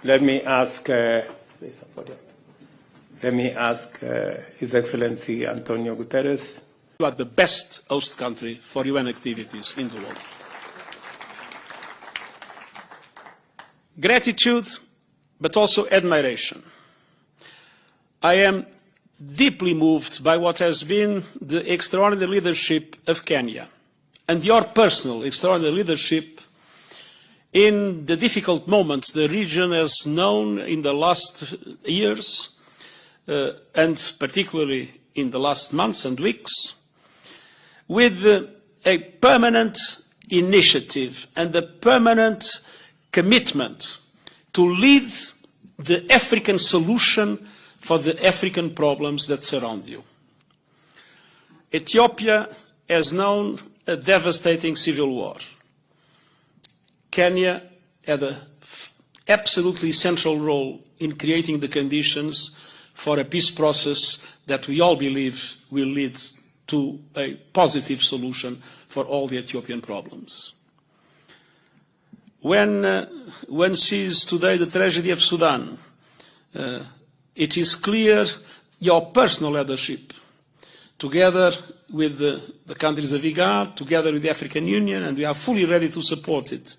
let me ask His Excellency Antonio Guterres. You are the best host country for UN activities in the world. Gratitude, but also admiration. I am deeply moved by what has been the extraordinary leadership of Kenya and your personal extraordinary leadership in the difficult moments the region has known in the last years, and particularly in the last months and weeks, with a permanent initiative and a permanent commitment to lead the African solution for the African problems that surround you. Ethiopia has known a devastating civil war. Kenya had an absolutely central role in creating the conditions for a peace process that we all believe will lead to a positive solution for all the Ethiopian problems. When one sees today the tragedy of Sudan, it is clear your personal leadership, together with the countries of IGAD, together with the African Union, and we are fully ready to support it,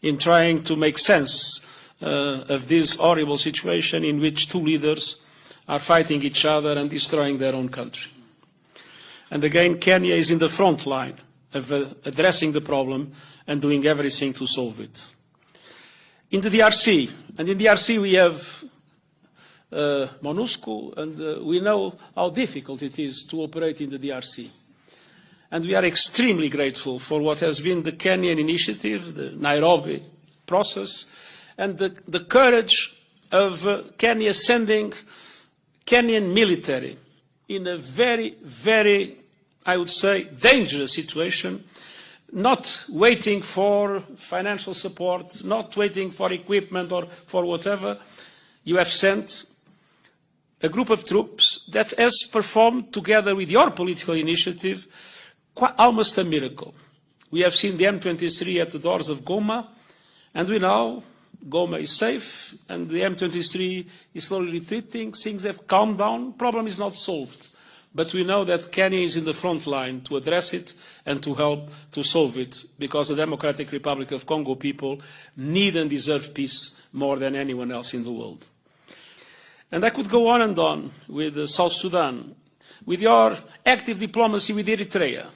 in trying to make sense of this horrible situation in which two leaders are fighting each other and destroying their own country. And again, Kenya is in the front line of addressing the problem and doing everything to solve it. In the DRC, and in the DRC we have MONUSCO, and we know how difficult it is to operate in the DRC. And we are extremely grateful for what has been the Kenyan initiative, the Nairobi process, and the courage of Kenya sending Kenyan military in a very, very, I would say, dangerous situation, not waiting for financial support, not waiting for equipment or for whatever. You have sent a group of troops that has performed, together with your political initiative, almost a miracle. We have seen the M23 at the doors of Goma, and we know Goma is safe, and the M23 is slowly retreating. Things have calmed down. The problem is not solved. But we know that Kenya is in the front line to address it and to help to solve it, because the Democratic Republic of Congo people need and deserve peace more than anyone else in the world. And I could go on and on with South Sudan, with your active diplomacy with Eritrea,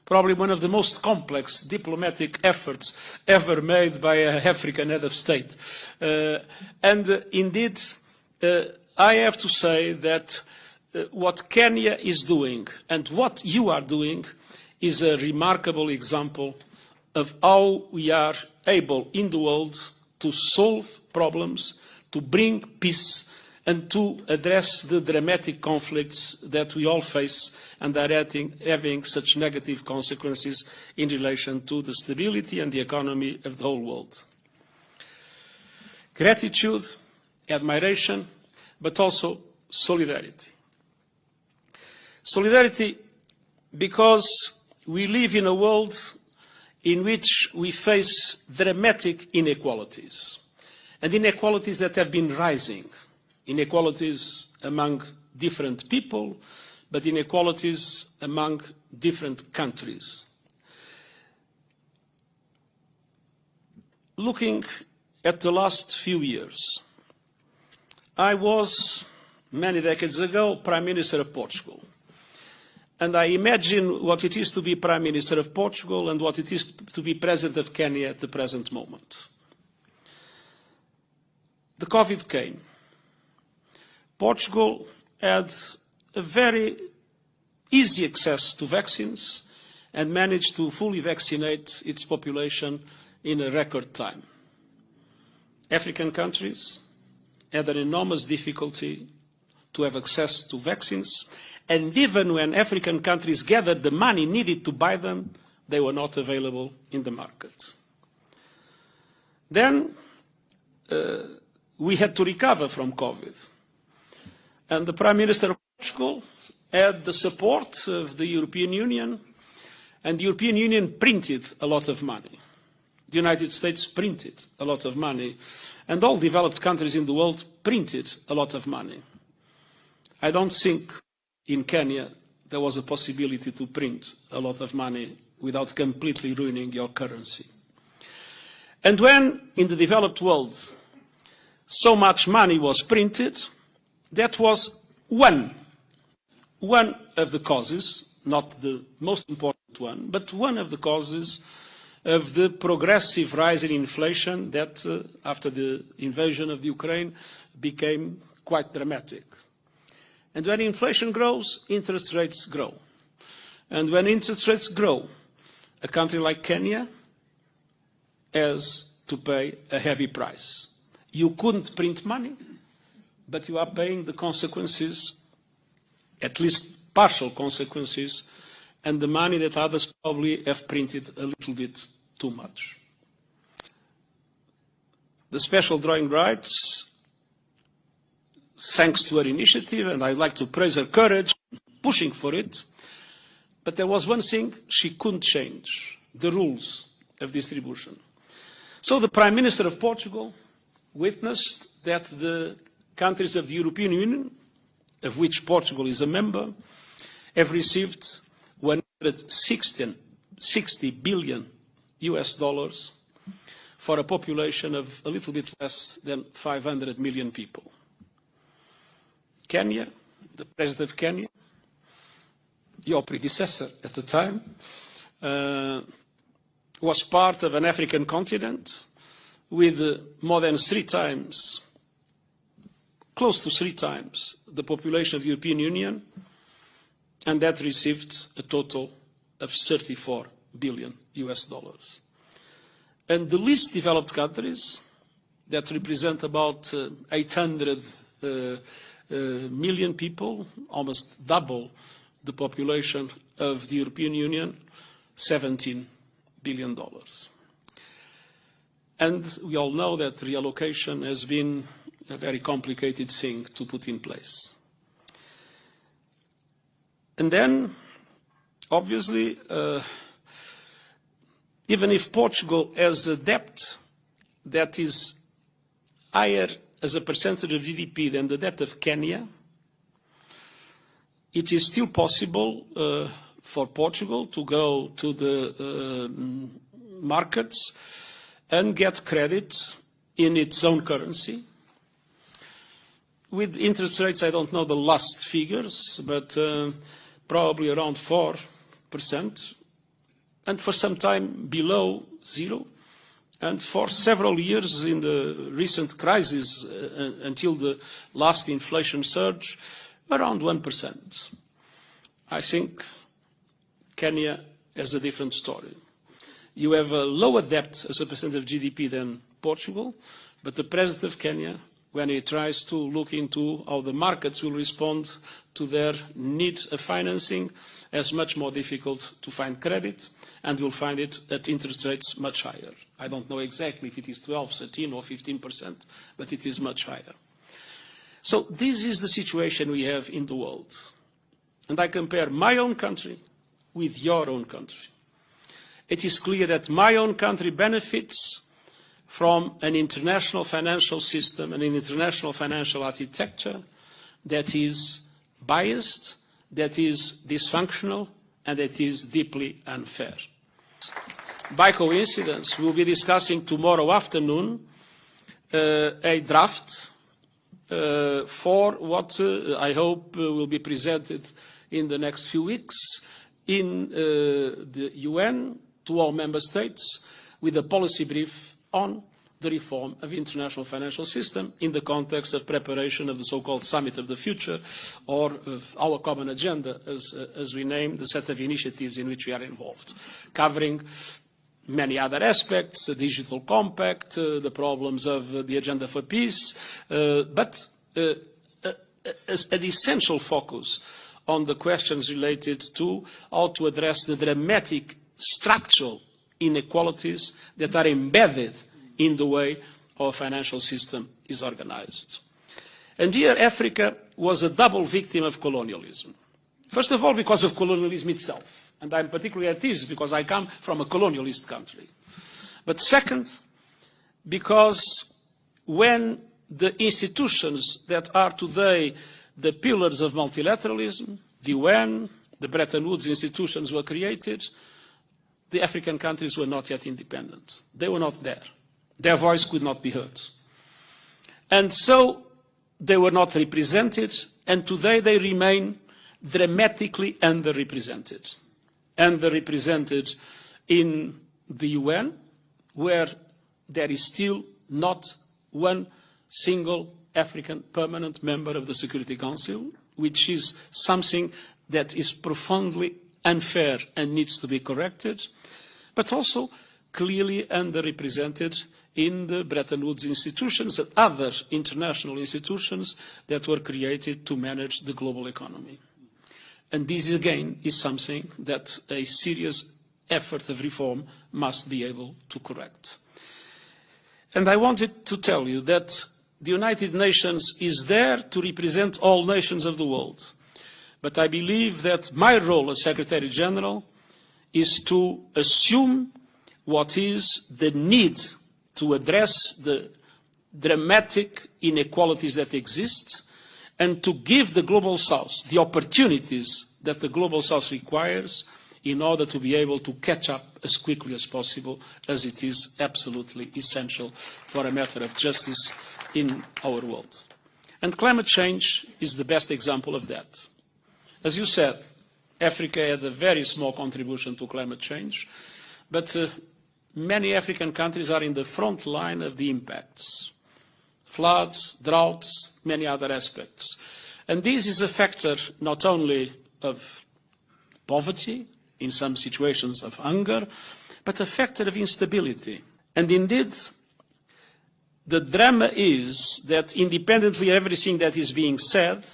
probably one of the most complex diplomatic efforts ever made by an African head of state. Indeed, I have to say that what Kenya is doing and what you are doing is a remarkable example of how we are able in the world to solve problems, to bring peace, and to address the dramatic conflicts that we all face and are having such negative consequences in relation to the stability and the economy of the whole world. Gratitude, admiration, but also solidarity. Solidarity because we live in a world in which we face dramatic inequalities, and inequalities that have been rising. Inequalities among different people, but inequalities among different countries. Looking at the last few years, I was, many decades ago, Prime Minister of Portugal. And I imagine what it is to be Prime Minister of Portugal and what it is to be President of Kenya at the present moment. The COVID came. Portugal had a very easy access to vaccines and managed to fully vaccinate its population in a record time. African countries had an enormous difficulty to have access to vaccines, and even when African countries gathered the money needed to buy them, they were not available in the market. Then we had to recover from COVID. And the Prime Minister of Portugal had the support of the European Union, and the European Union printed a lot of money. The United States printed a lot of money, and all developed countries in the world printed a lot of money. I don't think in Kenya there was a possibility to print a lot of money without completely ruining your currency. And when, in the developed world, so much money was printed, that was one of the causes, not the most important one, but one of the causes of the progressive rise in inflation that, after the invasion of the Ukraine, became quite dramatic. And when inflation grows, interest rates grow. And when interest rates grow, a country like Kenya has to pay a heavy price. You couldn't print money, but you are paying the consequences, at least partial consequences, and the money that others probably have printed a little bit too much. The special drawing rights, thanks to her initiative, and I'd like to praise her courage, pushing for it, but there was one thing she couldn't change, the rules of distribution. So the Prime Minister of Portugal witnessed that the countries of the European Union, of which Portugal is a member, have received 160 billion US dollars for a population of a little bit less than 500 million people. Kenya, the President of Kenya, your predecessor at the time, was part of an African continent with more than 3 times, close to 3 times, the population of the European Union, and that received a total of 34 billion US dollars. And the least developed countries, that represent about 800 million people, almost double the population of the European Union, $17 billion. And we all know that reallocation has been a very complicated thing to put in place. And then, obviously, even if Portugal has a debt that is higher as a percentage of GDP than the debt of Kenya, it is still possible for Portugal to go to the markets and get credit in its own currency. With interest rates, I don't know the last figures, but probably around 4%, and for some time below 0. And for several years in the recent crisis, until the last inflation surge, around 1%. I think Kenya has a different story. You have a lower debt as a percent of GDP than Portugal, but the President of Kenya, when he tries to look into how the markets will respond to their need of financing, has much more difficult to find credit, and will find it at interest rates much higher. I don't know exactly if it is 12, 13 or 15%, but it is much higher. So this is the situation we have in the world. And I compare my own country with your own country. It is clear that my own country benefits from an international financial system and an international financial architecture that is biased, that is dysfunctional, and that is deeply unfair. By coincidence, we will be discussing tomorrow afternoon a draft for what I hope will be presented in the next few weeks in the UN to all member states with a policy brief on the reform of the international financial system in the context of preparation of the so-called Summit of the Future, or of our common agenda, as we name the set of initiatives in which we are involved, covering many other aspects, the digital compact, the problems of the agenda for peace, but as an essential focus on the questions related to how to address the dramatic structural inequalities that are embedded in the way our financial system is organized. And here Africa was a double victim of colonialism. First of all, because of colonialism itself. And I'm particularly at ease because I come from a colonialist country. But second, because when the institutions that are today the pillars of multilateralism, the UN, the Bretton Woods institutions were created, the African countries were not yet independent. They were not there. Their voice could not be heard. And so they were not represented, and today they remain dramatically underrepresented. Underrepresented in the UN, where there is still not one single African permanent member of the Security Council, which is something that is profoundly unfair and needs to be corrected, but also clearly underrepresented in the Bretton Woods institutions and other international institutions that were created to manage the global economy. And this, again, is something that a serious effort of reform must be able to correct. And I wanted to tell you that the United Nations is there to represent all nations of the world. But I believe that my role as Secretary General is to assume what is the need to address the dramatic inequalities that exist and to give the Global South the opportunities that the Global South requires in order to be able to catch up as quickly as possible, as it is absolutely essential for a matter of justice in our world. And climate change is the best example of that. As you said, Africa had a very small contribution to climate change, but many African countries are in the front line of the impacts. Floods, droughts, many other aspects. And this is a factor not only of poverty, in some situations of hunger, but a factor of instability. And indeed, the drama is that independently of everything that is being said,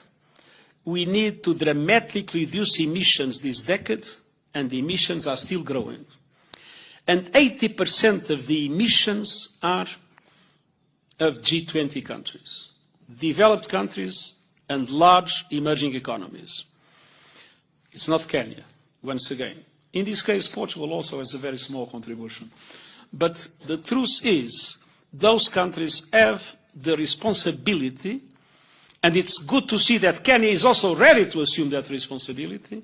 we need to dramatically reduce emissions this decade, and the emissions are still growing. And 80% of the emissions are of G20 countries, developed countries and large emerging economies. It's not Kenya, once again. In this case, Portugal also has a very small contribution. But the truth is, those countries have the responsibility, and it's good to see that Kenya is also ready to assume that responsibility,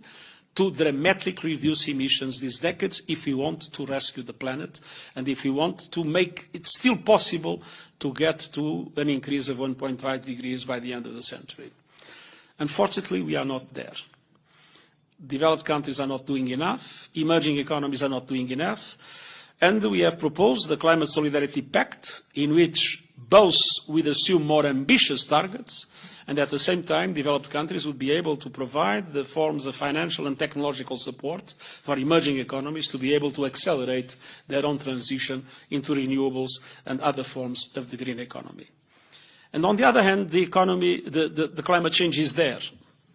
to dramatically reduce emissions this decade if we want to rescue the planet and if we want to make it still possible to get to an increase of 1.5 degrees by the end of the century. Unfortunately, we are not there. Developed countries are not doing enough, emerging economies are not doing enough, and we have proposed the Climate Solidarity Pact, in which both would assume more ambitious targets, and at the same time developed countries would be able to provide the forms of financial and technological support for emerging economies to be able to accelerate their own transition into renewables and other forms of the green economy. And on the other hand, the climate change is there,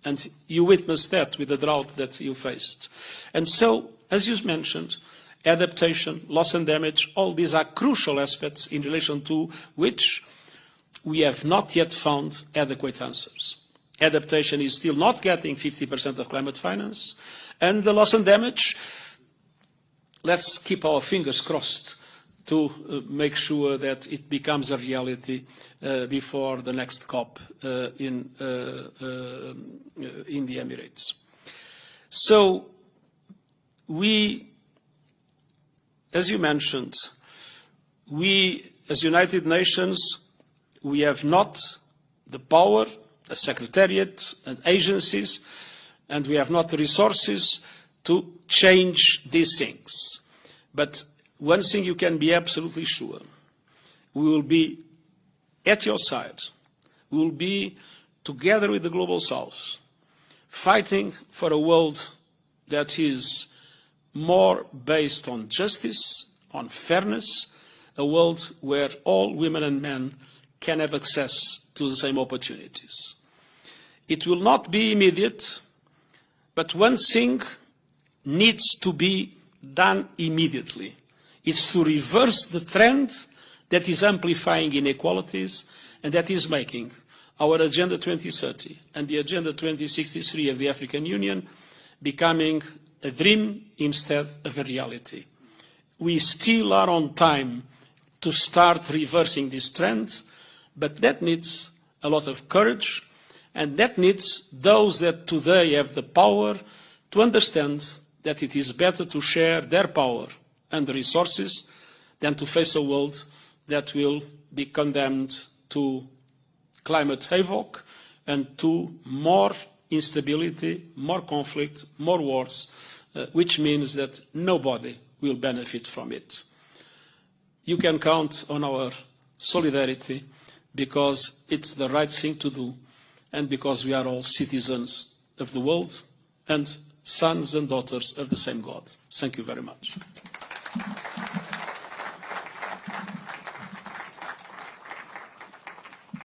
and you witnessed that with the drought that you faced. And so, as you mentioned, adaptation, loss and damage, all these are crucial aspects in relation to which we have not yet found adequate answers. Adaptation is still not getting 50% of climate finance, and the loss and damage, let's keep our fingers crossed to make sure that it becomes a reality before the next COP in the Emirates. So as you mentioned, we, as United Nations, we have not the power, the Secretariat and agencies, and we have not the resources to change these things. But one thing you can be absolutely sure, we will be at your side. We will be together with the Global South, fighting for a world that is more based on justice, on fairness, a world where all women and men can have access to the same opportunities. It will not be immediate, but one thing needs to be done immediately. It's to reverse the trend that is amplifying inequalities and that is making our Agenda 2030 and the Agenda 2063 of the African Union becoming a dream instead of a reality. we still are on time to start reversing this trend, but that needs a lot of courage, and that needs those that today have the power to understand that it is better to share their power and the resources than to face a world that will be condemned to climate havoc and to more instability, more conflict, more wars, which means that nobody will benefit from it. You can count on our solidarity because it's the right thing to do and because we are all citizens of the world and sons and daughters of the same God. Thank you very much.